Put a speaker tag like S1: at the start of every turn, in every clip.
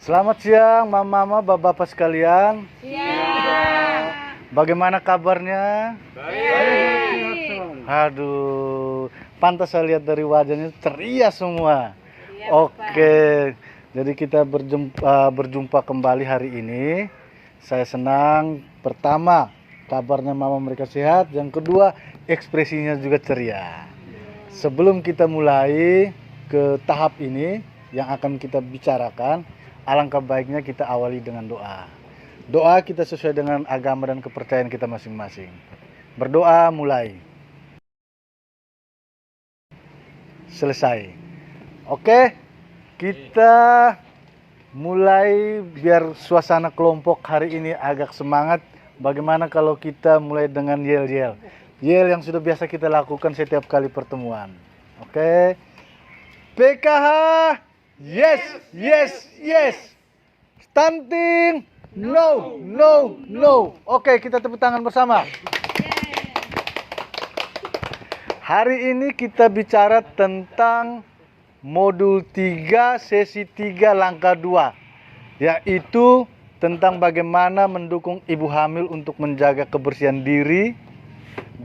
S1: Selamat siang, mama, bapak-bapak sekalian.
S2: Siang.
S1: Bagaimana kabarnya?
S2: Baik.
S1: Aduh, pantas saya lihat dari wajahnya ceria semua.
S2: Iya,
S1: Oke, jadi kita berjumpa kembali hari ini. Saya senang. Pertama, kabarnya mama mereka sehat. Yang kedua, ekspresinya juga ceria. Sebelum kita mulai ke tahap ini yang akan kita bicarakan, alangkah baiknya kita awali dengan doa. Doa kita sesuai dengan agama dan kepercayaan kita masing-masing. Berdoa mulai. Selesai. Oke, kita mulai biar suasana kelompok hari ini agak semangat. Bagaimana kalau kita mulai dengan yel-yel? Yel yang sudah biasa kita lakukan setiap kali pertemuan. Oke. PKH. Yes, yes, yes. Stunting. No, no, no. Oke, kita tepuk tangan bersama. Hari ini kita bicara tentang modul 3, sesi 3, langkah 2. Yaitu tentang bagaimana mendukung ibu hamil untuk menjaga kebersihan diri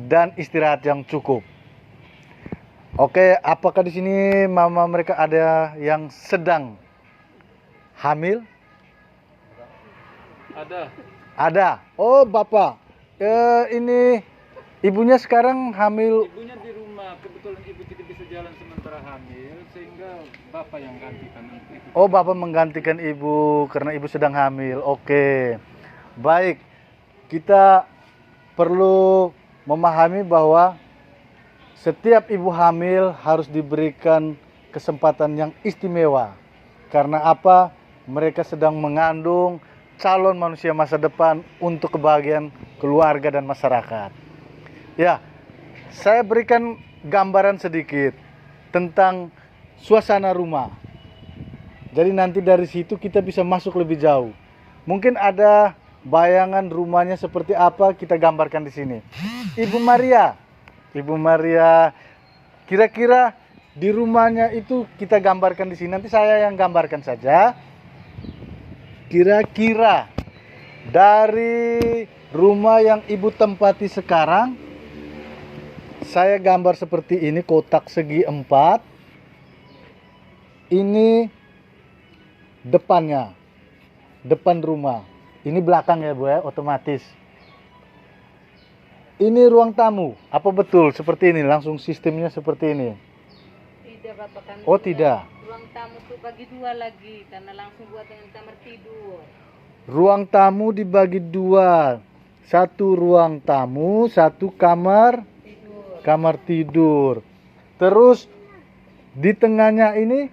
S1: dan istirahat yang cukup. Oke, apakah di sini mama mereka ada yang sedang hamil? Ada. Oh, bapak. Ini ibunya sekarang hamil.
S3: Ibunya di rumah, kebetulan ibu tidak bisa jalan sementara hamil, sehingga bapak yang gantikan ibu.
S1: Oh, bapak menggantikan ibu karena ibu sedang hamil. Oke. Baik. Kita perlu memahami bahwa setiap ibu hamil harus diberikan kesempatan yang istimewa. Karena apa? Mereka sedang mengandung calon manusia masa depan untuk kebahagiaan keluarga dan masyarakat. Ya, saya berikan gambaran sedikit tentang suasana rumah. Jadi nanti dari situ kita bisa masuk lebih jauh. Mungkin ada bayangan rumahnya seperti apa, kita gambarkan di sini. Ibu Maria, kira-kira di rumahnya itu kita gambarkan di sini. Nanti saya yang gambarkan saja. Kira-kira dari rumah yang ibu tempati sekarang, saya gambar seperti ini, kotak segi 4. Ini depannya, depan rumah. Ini belakang ya Bu ya, otomatis. Ini ruang tamu. Apa betul seperti ini? Langsung sistemnya seperti ini.
S2: Tidak, Bapak, kami
S1: Oh, tidak.
S2: ruang tamu tuh bagi 2 lagi karena langsung buat dengan kamar tidur.
S1: Ruang tamu dibagi 2. Satu ruang tamu, satu kamar tidur. Terus di tengahnya ini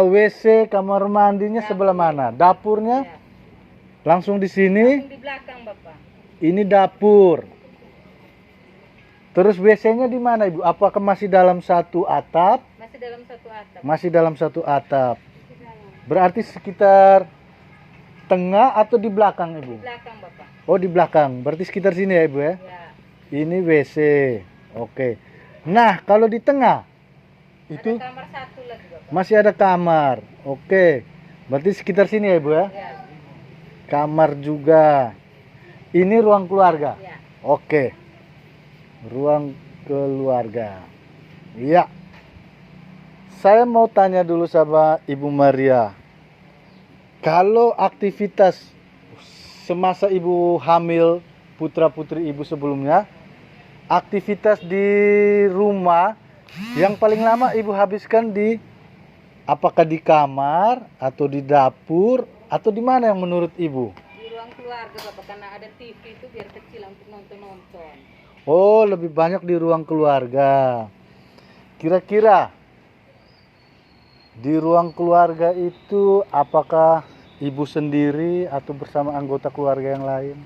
S1: WC, kamar mandinya sebelah mana? Dapurnya
S2: Ya.
S1: langsung di sini.
S2: Langsung di belakang, Bapak.
S1: Ini dapur. Terus WC-nya di mana, Ibu? Apakah masih dalam satu atap?
S2: Masih dalam satu atap.
S1: Masih dalam satu atap. Berarti sekitar tengah atau di belakang,
S2: Di
S1: Ibu?
S2: belakang, Bapak.
S1: Oh, di belakang. Berarti sekitar sini ya, Ibu ya?
S2: Ya.
S1: Ini WC. Oke. Nah, kalau di tengah itu
S2: Ada kamar satu lagi, Bapak.
S1: masih ada kamar. Oke. Berarti sekitar sini ya, Ibu ya?
S2: Ya.
S1: Kamar juga. Ini ruang keluarga.
S2: Ya.
S1: Oke. Ruang keluarga. Iya. Saya mau tanya dulu sama Ibu Maria. Kalau aktivitas semasa Ibu hamil putra-putri Ibu sebelumnya, aktivitas di rumah yang paling lama Ibu habiskan apakah di kamar atau di dapur atau di mana yang menurut Ibu?
S2: Di ruang keluarga, Bapak, karena ada TV itu biar kecil untuk nonton-nonton.
S1: Oh, lebih banyak di ruang keluarga. Kira-kira di ruang keluarga itu apakah Ibu sendiri atau bersama anggota keluarga yang lain?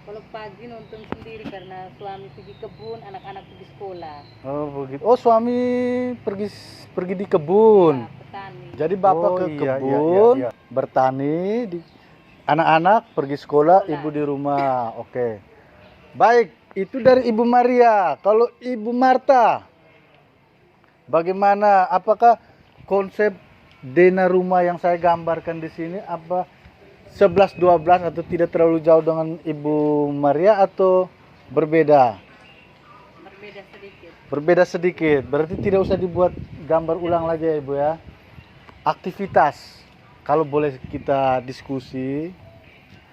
S2: Kalau pagi nonton sendiri karena suami pergi kebun, anak-anak pergi sekolah.
S1: Oh, begitu. Oh, suami pergi di kebun.
S2: Ya, petani.
S1: Jadi Bapak
S3: Oh,
S1: ke
S3: iya,
S1: kebun,
S3: iya.
S1: bertani, anak-anak pergi sekolah, Ibu di rumah. Oke. Baik, itu dari Ibu Maria. Kalau Ibu Marta, bagaimana? Apakah konsep Dena rumah yang saya gambarkan di sini apa 11-12 atau tidak terlalu jauh dengan Ibu Maria atau berbeda?
S2: Berbeda sedikit.
S1: Berbeda sedikit. Berarti tidak usah dibuat gambar ulang lagi ya Ibu ya. Aktivitas, kalau boleh kita diskusi,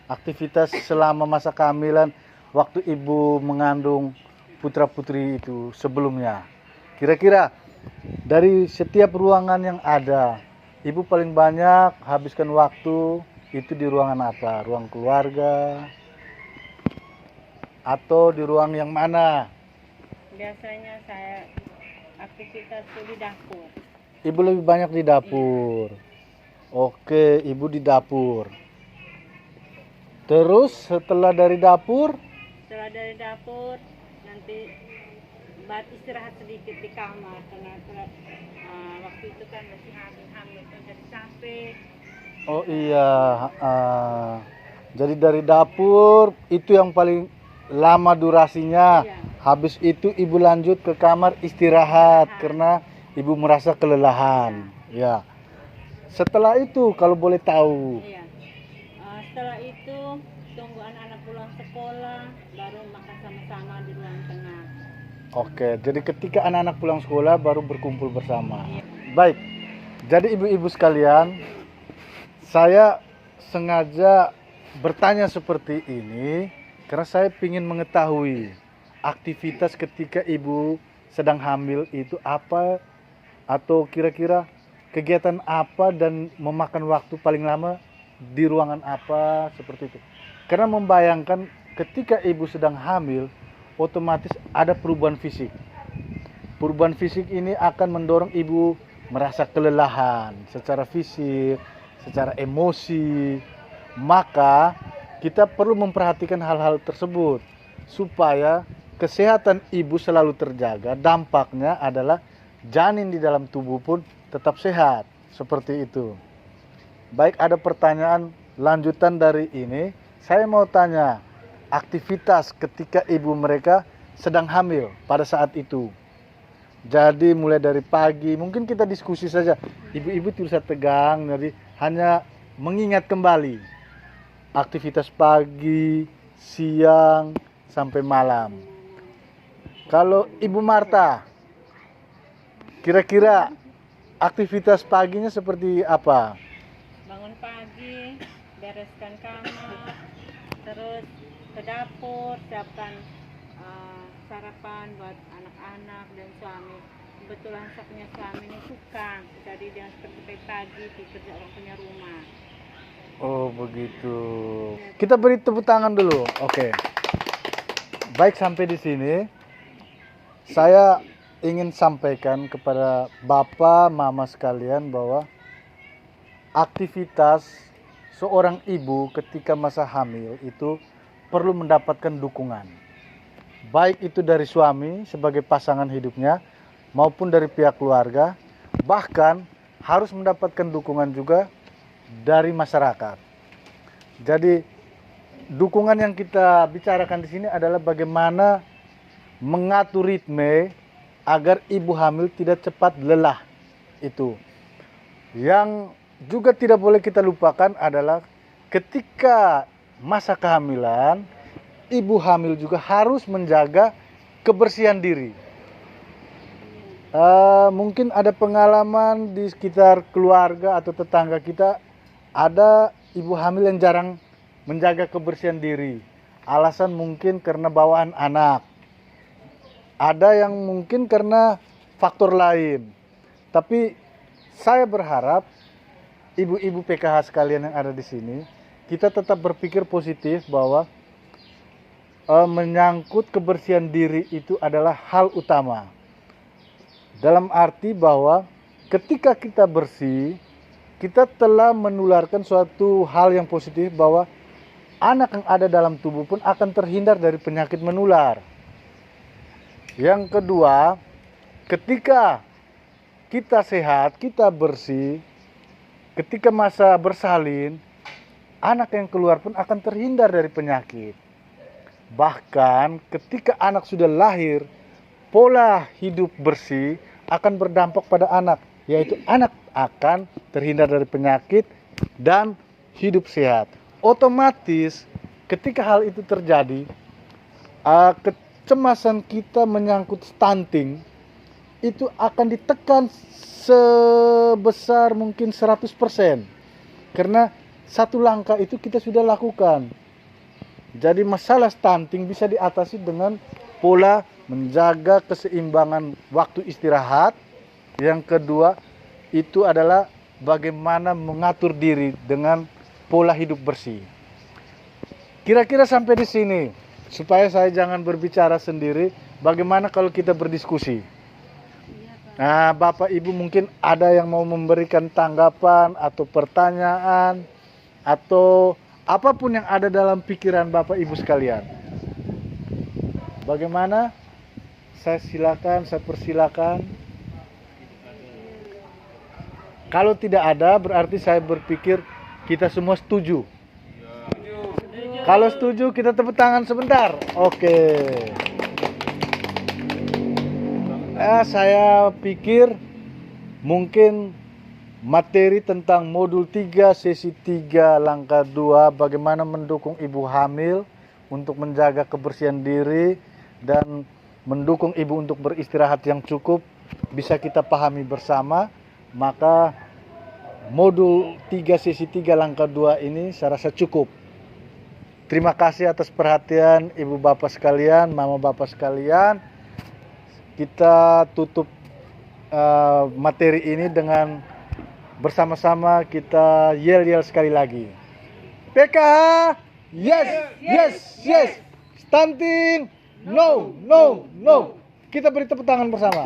S1: aktivitas selama masa kehamilan waktu Ibu mengandung putra-putri itu sebelumnya. Kira-kira dari setiap ruangan yang ada, Ibu paling banyak habiskan waktu itu di ruangan apa? Ruang keluarga atau di ruang yang mana?
S2: Biasanya saya aktivitas itu di dapur.
S1: Ibu lebih banyak di dapur. Oke, Ibu di dapur. Terus setelah dari dapur,
S2: Setelah dari dapur nanti istirahat sedikit di kamar karena waktu itu kan masih hamil kan jadi capek.
S1: oh iya, jadi dari dapur itu yang paling lama durasinya.
S2: Iya.
S1: Habis itu Ibu lanjut ke kamar istirahat karena Ibu merasa kelelahan. Ya. Setelah itu kalau boleh tahu,
S2: Iya. Setelah itu tunggu anak-anak pulang sekolah baru makan sama-sama di ruang tengah.
S1: oke, jadi ketika anak-anak pulang sekolah baru berkumpul bersama.
S2: Iya.
S1: Baik, jadi ibu-ibu sekalian, saya sengaja bertanya seperti ini karena saya ingin mengetahui aktivitas ketika ibu sedang hamil itu apa, atau kira-kira kegiatan apa dan memakan waktu paling lama di ruangan apa, seperti itu. Karena membayangkan ketika ibu sedang hamil, otomatis ada perubahan fisik. Perubahan fisik ini akan mendorong ibu merasa kelelahan secara fisik, secara emosi. Maka kita perlu memperhatikan hal-hal tersebut supaya kesehatan ibu selalu terjaga. Dampaknya adalah janin di dalam tubuh pun tetap sehat. Seperti itu. Baik, ada pertanyaan lanjutan dari ini. Saya mau tanya, aktivitas ketika ibu mereka sedang hamil pada saat itu. Jadi mulai dari pagi, mungkin kita diskusi saja. Ibu-ibu tidak usah tegang, jadi hanya mengingat kembali aktivitas pagi, siang, sampai malam. Kalau Ibu Marta, kira-kira aktivitas paginya seperti apa?
S2: Bangun pagi, bereskan kamar, terus ke dapur, siapkan sarapan buat anak-anak dan suami. Kebetulan saya punya suami ini tukang, jadi dia seperti pagi kerja orang punya rumah.
S1: Oh begitu. Kita beri tepuk tangan dulu. Oke. Baik, sampai di sini saya ingin sampaikan kepada Bapak, Mama sekalian bahwa aktivitas seorang ibu ketika masa hamil itu perlu mendapatkan dukungan. Baik itu dari suami sebagai pasangan hidupnya maupun dari pihak keluarga, bahkan harus mendapatkan dukungan juga dari masyarakat. Jadi dukungan yang kita bicarakan di sini adalah bagaimana mengatur ritme agar ibu hamil tidak cepat lelah. Itu. Yang juga tidak boleh kita lupakan adalah ketika masa kehamilan, ibu hamil juga harus menjaga kebersihan diri. Mungkin ada pengalaman di sekitar keluarga atau tetangga kita, ada ibu hamil yang jarang menjaga kebersihan diri. Alasan mungkin karena bawaan anak. Ada yang mungkin karena faktor lain. Tapi saya berharap ibu-ibu PKH sekalian yang ada di sini, kita tetap berpikir positif bahwa menyangkut kebersihan diri itu adalah hal utama. Dalam arti bahwa ketika kita bersih, kita telah menularkan suatu hal yang positif bahwa anak yang ada dalam tubuh pun akan terhindar dari penyakit menular. Yang kedua, ketika kita sehat, kita bersih, ketika masa bersalin, anak yang keluar pun akan terhindar dari penyakit. Bahkan ketika anak sudah lahir, pola hidup bersih akan berdampak pada anak. yaitu anak akan terhindar dari penyakit dan hidup sehat. Otomatis ketika hal itu terjadi, kecemasan kita menyangkut stunting itu akan ditekan sebesar mungkin 100%. Karena satu langkah itu kita sudah lakukan. Jadi masalah stunting bisa diatasi dengan pola menjaga keseimbangan waktu istirahat. Yang kedua itu adalah bagaimana mengatur diri dengan pola hidup bersih. Kira-kira sampai di sini. Supaya saya jangan berbicara sendiri, bagaimana kalau kita berdiskusi? Nah, Bapak Ibu mungkin ada yang mau memberikan tanggapan atau pertanyaan atau apapun yang ada dalam pikiran Bapak Ibu sekalian. Bagaimana? Saya persilakan. Kalau tidak ada, berarti saya berpikir kita semua setuju. Kalau setuju, kita tepuk tangan sebentar. Oke. Saya pikir mungkin materi tentang modul 3 sesi 3 langkah 2 bagaimana mendukung ibu hamil untuk menjaga kebersihan diri dan mendukung ibu untuk beristirahat yang cukup bisa kita pahami bersama. Maka modul 3 sesi 3 langkah 2 ini saya rasa cukup. Terima kasih atas perhatian ibu bapak sekalian, mama bapak sekalian. Kita tutup materi ini dengan bersama-sama kita yel-yel sekali lagi. PKH, yes, yes, yes. Stunting, no, no, no. Kita beri tepuk tangan bersama.